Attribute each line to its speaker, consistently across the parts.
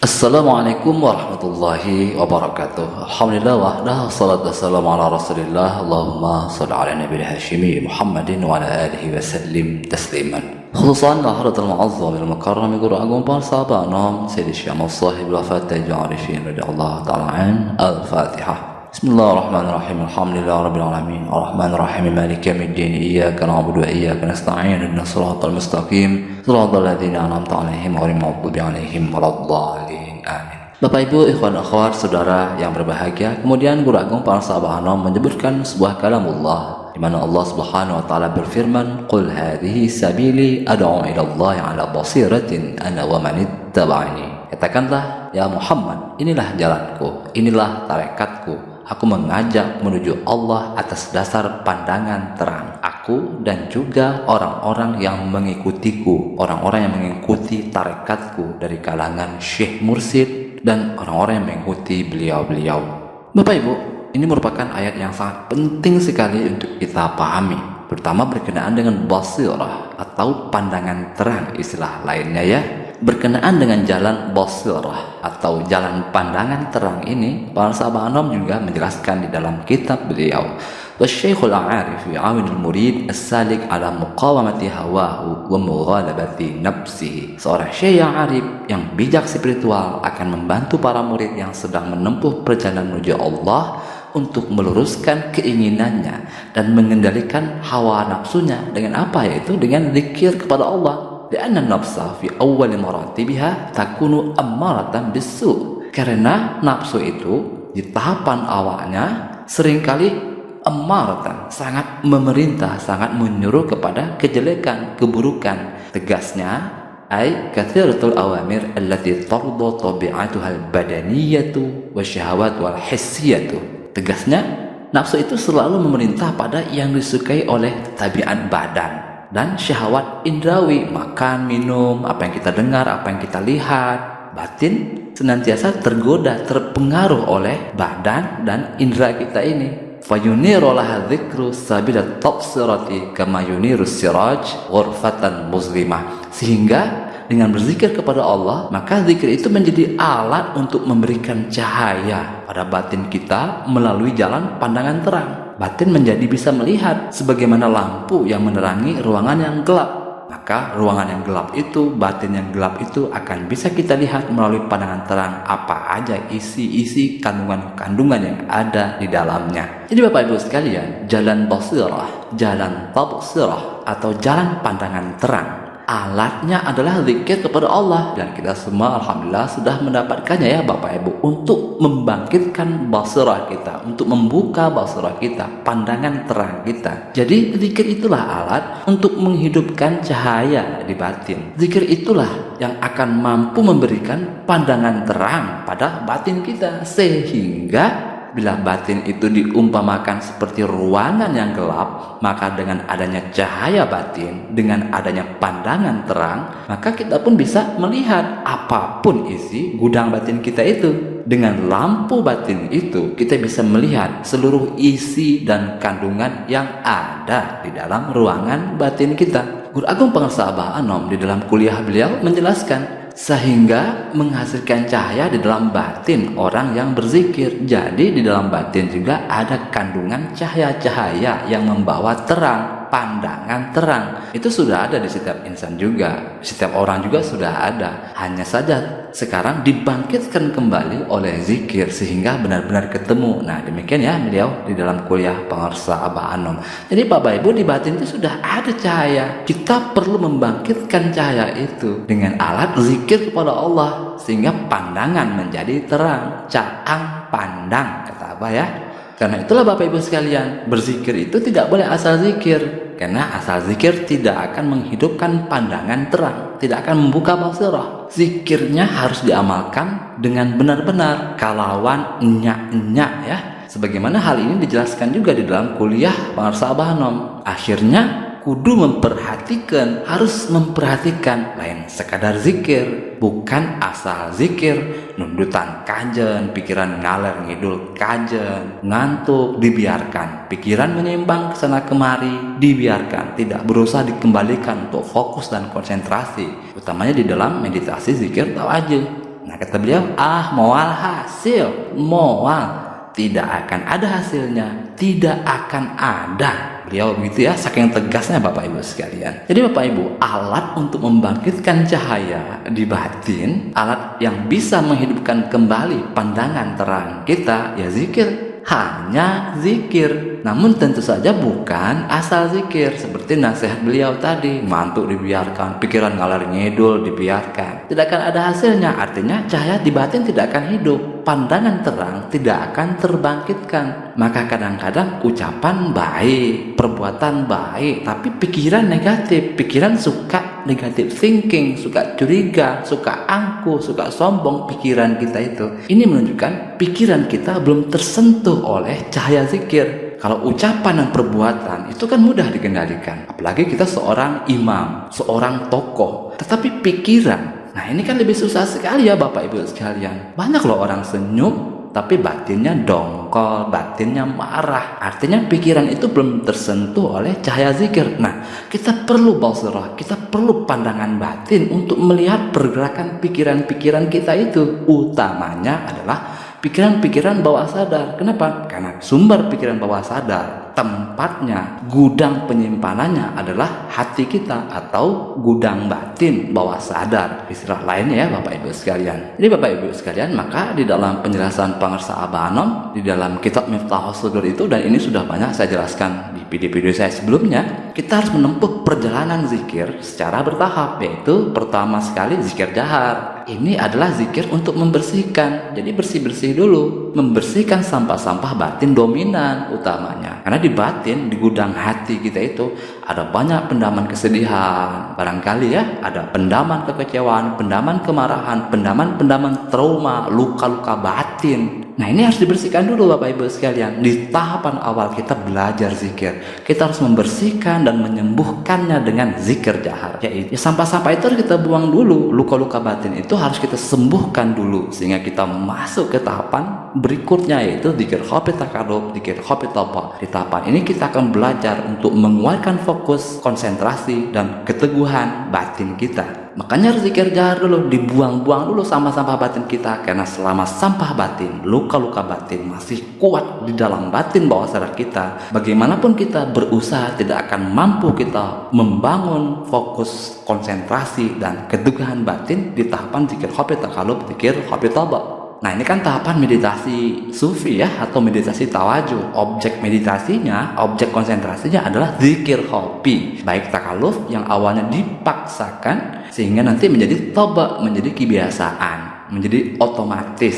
Speaker 1: Assalamualaikum warahmatullahi wabarakatuh. Alhamdulillah wahdah, salatu wassalamu ala rasulillah. Allahumma salli ala nabi hashimi Muhammadin wa ala alihi wa sallim tasliman. Khususan laharatul mu'azzam al-mukarram guru agung para sahabat nam Sayyidi Syekh Sahib al-Wafat Tajarifin radhiyallahu ta'ala an. Al-Fatihah. Bismillahirrahmanirrahim. Alhamdulillah rabbil alamin. Arrahmanirrahim. Maliki yaumiddin. Iyyaka na'budu wa iyyaka nasta'in. Ihdinas siratal mustaqim. Siratal ladzina an'amta 'alaihim ghairil maghdubi 'alaihim waladdallin. Amin. Bapak Ibu, ikhwan akhwat, saudara yang berbahagia, kemudian guru agung para sahabat anom menyebutkan sebuah kalamullah di mana Allah Subhanahu wa taala berfirman, "Qul hadhihi sabili ad'u ila Allah 'ala basiratin ana wa man ittaba'ani." Katakanlah, ya Muhammad, inilah jalanku, inilah tarekatku. Aku mengajak menuju Allah atas dasar pandangan terang. Aku dan juga orang-orang yang mengikutiku, orang-orang yang mengikuti tarekatku dari kalangan Syekh Mursyid dan orang-orang yang mengikuti beliau-beliau. Bapak Ibu, ini merupakan ayat yang sangat penting sekali untuk kita pahami, terutama berkenaan dengan basirah atau pandangan terang istilah lainnya ya. Berkenaan dengan jalan basirah atau jalan pandangan terang ini, para sahabat anom juga menjelaskan di dalam kitab beliau, Wasy-Syekhul A'arif Ya'awinul Murid As-Salik ala muqawamati hawahu wa mughalabati nafsihi. Seorang syekh yang arif, yang bijak spiritual akan membantu para murid yang sedang menempuh perjalanan menuju Allah untuk meluruskan keinginannya dan mengendalikan hawa nafsunya dengan apa? Yaitu dengan zikir kepada Allah. Lianna nafsa fi awwal maratibiha takunu ammaratan bisu. Karena nafsu itu di tahapan awalnya seringkali ammaratan, sangat memerintah, sangat menyuruh kepada kejelekan, keburukan. Tegasnya ay kathiratul awamir allati tarda tabi'atuha al-badaniyatu wasyahawat wal hissiyatu. Tegasnya nafsu itu selalu memerintah pada yang disukai oleh tabiat badan dan syahwat indrawi, makan, minum, apa yang kita dengar, apa yang kita lihat. Batin senantiasa tergoda, terpengaruh oleh badan dan indera kita ini. Fayuniru laha dzikru sabila tafsirati kama yuniru siraj ghurfatan muslimah. Sehingga dengan berzikir kepada Allah, maka zikir itu menjadi alat untuk memberikan cahaya pada batin kita melalui jalan pandangan terang. Batin menjadi bisa melihat sebagaimana lampu yang menerangi ruangan yang gelap. Maka ruangan yang gelap itu, batin yang gelap itu akan bisa kita lihat melalui pandangan terang apa aja isi-isi kandungan-kandungan yang ada di dalamnya. Jadi Bapak Ibu sekalian, jalan basirah, jalan tabsirah atau jalan pandangan terang, alatnya adalah zikir kepada Allah. Dan kita semua alhamdulillah sudah mendapatkannya ya Bapak Ibu, untuk membangkitkan basirah kita, untuk membuka basirah kita, pandangan terang kita. Jadi zikir itulah alat untuk menghidupkan cahaya di batin. Zikir itulah yang akan mampu memberikan pandangan terang pada batin kita, sehingga bila batin itu diumpamakan seperti ruangan yang gelap, maka dengan adanya cahaya batin, dengan adanya pandangan terang, maka kita pun bisa melihat apapun isi gudang batin kita itu. Dengan lampu batin itu, kita bisa melihat seluruh isi dan kandungan yang ada di dalam ruangan batin kita. Guru Agung Pengarsa Abah Anom di dalam kuliah beliau menjelaskan, sehingga menghasilkan cahaya di dalam batin orang yang berzikir. Jadi di dalam batin juga ada kandungan cahaya-cahaya yang membawa terang, pandangan terang. Itu sudah ada di setiap insan juga, setiap orang juga sudah ada. Hanya saja sekarang dibangkitkan kembali oleh zikir sehingga benar-benar ketemu. Nah demikian ya beliau di dalam kuliah Pengarsa Abah Anom. Jadi Bapak Ibu, di batin itu sudah ada cahaya. Kita perlu membangkitkan cahaya itu dengan alat zikir kepada Allah, sehingga pandangan menjadi terang. Caang pandang kata Abah ya. Karena itulah Bapak Ibu sekalian, berzikir itu tidak boleh asal zikir. Karena asal zikir tidak akan menghidupkan pandangan terang, tidak akan membuka basirah. Zikirnya harus diamalkan dengan benar-benar, kalawan enyak-enyak ya. Sebagaimana hal ini dijelaskan juga di dalam kuliah Pengarsa Abah Anom. Akhirnya kudu memperhatikan, harus memperhatikan, lain sekadar zikir, bukan asal zikir, nundutan kajen, pikiran ngaler ngidul kajen, ngantuk dibiarkan, pikiran menyimpang kesana kemari dibiarkan, tidak berusaha dikembalikan untuk fokus dan konsentrasi, utamanya di dalam meditasi zikir tawajud. Nah kata beliau, moal hasil, moal. Tidak akan ada hasilnya, tidak akan ada. Beliau begitu ya, saking tegasnya Bapak Ibu sekalian. Jadi Bapak Ibu, alat untuk membangkitkan cahaya di batin, alat yang bisa menghidupkan kembali pandangan terang kita, ya zikir. Hanya zikir. Namun tentu saja bukan asal zikir, seperti nasihat beliau tadi, mantuk dibiarkan, pikiran ngalar ngidul dibiarkan, tidak akan ada hasilnya. Artinya cahaya di batin tidak akan hidup, pandangan terang tidak akan terbangkitkan. Maka kadang-kadang ucapan baik, perbuatan baik, tapi pikiran negatif, pikiran suka negative thinking, suka curiga, suka angkuh, suka sombong pikiran kita itu. Ini menunjukkan pikiran kita belum tersentuh oleh cahaya zikir. Kalau ucapan dan perbuatan itu kan mudah dikendalikan, apalagi kita seorang imam, seorang tokoh. Tetapi pikiran, nah ini kan lebih susah sekali ya Bapak Ibu sekalian. Banyak loh orang senyum tapi batinnya dongkol, batinnya marah. Artinya pikiran itu belum tersentuh oleh cahaya zikir. Nah, kita perlu basirah, kita perlu pandangan batin untuk melihat pergerakan pikiran-pikiran kita itu. Utamanya adalah pikiran-pikiran bawah sadar. Kenapa? Karena sumber pikiran bawah sadar, tempatnya, gudang penyimpanannya adalah hati kita atau gudang batin bawah sadar. Istilah lainnya ya Bapak Ibu sekalian. Jadi Bapak Ibu sekalian, maka di dalam penjelasan Pangersa Abah Anom, di dalam kitab Miftahus Sudur itu, dan ini sudah banyak saya jelaskan di video-video saya sebelumnya, kita harus menempuh perjalanan zikir secara bertahap, yaitu pertama sekali zikir jahar. Ini adalah zikir untuk membersihkan. Jadi bersih-bersih dulu, membersihkan sampah-sampah batin dominan utamanya. Karena di batin, di gudang hati kita itu ada banyak pendaman kesedihan, barangkali ya, ada pendaman kekecewaan, pendaman kemarahan, pendaman trauma, luka-luka batin. Nah ini harus dibersihkan dulu Bapak Ibu sekalian. Di tahapan awal kita belajar zikir, kita harus membersihkan dan menyembuhkannya dengan zikir jahar. Yaitu sampah-sampah itu harus kita buang dulu, luka-luka batin itu harus kita sembuhkan dulu, sehingga kita masuk ke tahapan berikutnya, yaitu zikir khafi takarrub, zikir khafi tauba. Di tahapan ini kita akan belajar untuk menguatkan fokus, konsentrasi, dan keteguhan batin kita. Makanya harus zikir jahar dulu, dibuang-buang dulu sampah-sampah batin kita. Karena selama sampah batin, luka-luka batin masih kuat di dalam batin bawah sadar kita, bagaimanapun kita berusaha tidak akan mampu kita membangun fokus, konsentrasi, dan keteguhan batin di tahapan zikir khafi takarrub, zikir khafi tauba. Nah ini kan tahapan meditasi sufi ya, atau meditasi tawajuh. Objek meditasinya, objek konsentrasinya adalah zikir khafi, baik takalluf yang awalnya dipaksakan sehingga nanti menjadi toba, menjadi kebiasaan, menjadi otomatis,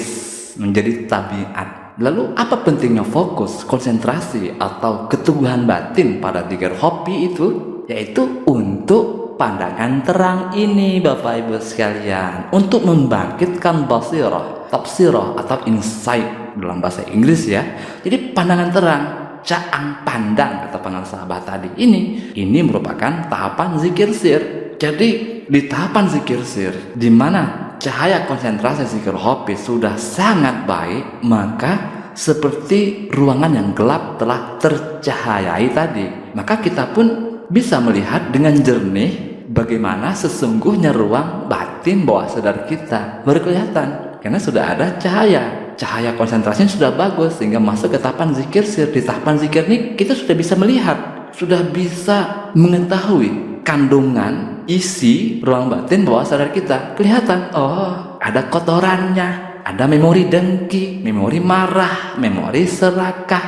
Speaker 1: menjadi tabiat. Lalu apa pentingnya fokus, konsentrasi, atau keteguhan batin pada zikir khafi itu? Yaitu untuk pandangan terang ini Bapak Ibu sekalian, untuk membangkitkan basirah, tafsirah, atau insight dalam bahasa Inggris ya. Jadi pandangan terang, caang pandang kata pengarang sahabat tadi. Ini merupakan tahapan zikir sir. Jadi di tahapan zikir sir, di mana cahaya konsentrasi zikir khafi sudah sangat baik, maka seperti ruangan yang gelap telah tercahayai tadi, maka kita pun bisa melihat dengan jernih bagaimana sesungguhnya ruang batin bawah sadar kita berkelihatan. Karena sudah ada cahaya konsentrasinya sudah bagus, sehingga masuk ke tahapan zikir sir. Di tahapan zikir ini kita sudah bisa melihat, sudah bisa mengetahui kandungan isi ruang batin bawah sadar kita. Kelihatan, oh ada kotorannya, ada memori dengki, memori marah, memori serakah,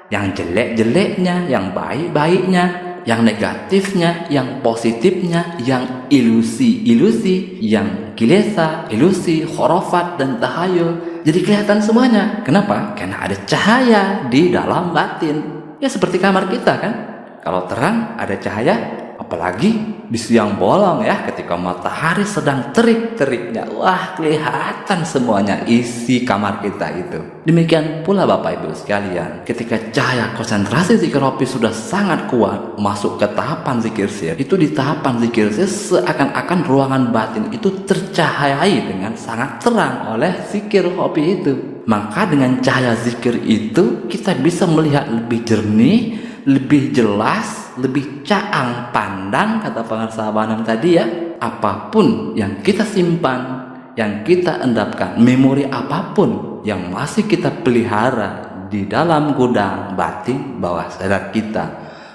Speaker 1: yang jelek-jeleknya, yang baik-baiknya, yang negatifnya, yang positifnya, yang ilusi-ilusi, yang kilesa, ilusi, khurafat, dan tahayul. Jadi kelihatan semuanya. Kenapa? Karena ada cahaya di dalam batin. Ya seperti kamar kita kan. Kalau terang ada cahaya, apalagi di siang bolong ya, ketika matahari sedang terik-teriknya, wah kelihatan semuanya isi kamar kita itu. Demikian pula Bapak Ibu sekalian, ketika cahaya konsentrasi zikir khafi sudah sangat kuat masuk ke tahapan zikir sir, itu di tahapan zikir sir seakan-akan ruangan batin itu tercahayai dengan sangat terang oleh zikir khafi itu. Maka dengan cahaya zikir itu kita bisa melihat lebih jernih, lebih jelas, lebih caang pandang kata pengarang sahabat tadi ya. Apapun yang kita simpan, yang kita endapkan, memori apapun yang masih kita pelihara di dalam gudang batin bawah sadar kita,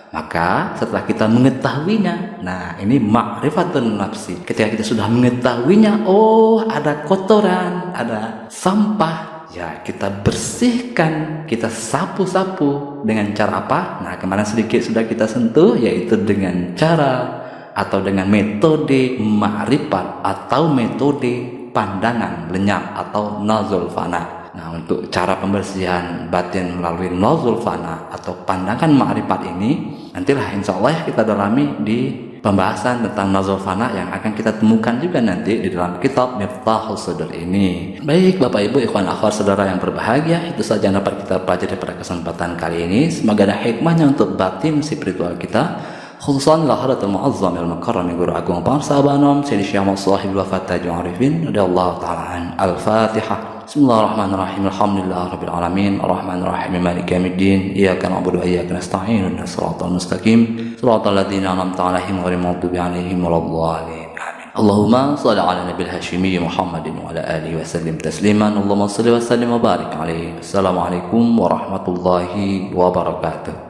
Speaker 1: maka setelah kita mengetahuinya, nah ini ma'rifatun nafsi. Ketika kita sudah mengetahuinya, oh ada kotoran, ada sampah, ya kita bersihkan, kita sapu-sapu dengan cara apa? Nah kemarin sedikit sudah kita sentuh, yaitu dengan cara atau dengan metode ma'rifat atau metode pandangan lenyap atau nazul fana. Nah untuk cara pembersihan batin melalui nazul fana atau pandangan ma'rifat ini, nantilah insya Allah kita dalami di pembahasan tentang nazul fana yang akan kita temukan juga nanti di dalam kitab Miftahul Sudur ini. Baik Bapak Ibu, ikhwan akhwat saudara yang berbahagia, itu saja yang dapat kita pelajari pada kesempatan kali ini. Semoga ada hikmahnya untuk batin spiritual kita, khususan laharatul mu'azzam al-makarram guru agung Parsabanom Sayyidi Syekh Sahib wafat Tajul Arifin radhiyallahu ta'ala an. Al-Fatihah. Bismillahirrahmanirrahim. Alhamdulillahirabbil alamin. Arrahmanirrahim. Maliki yaumiddin. Iyyaka na'budu wa iyyaka nasta'in. Ihdinas siratal mustaqim. Siratal ladzina an'amta 'alaihim ghairil maghdubi 'alaihim waladdallin. Amin. Allahumma shalli 'ala nabiyil hashimi Muhammadin wa 'ala alihi wa sallim tasliman. Allahumma shalli wa sallim wa barik 'alaihi. Assalamualaikum warahmatullahi wabarakatuh.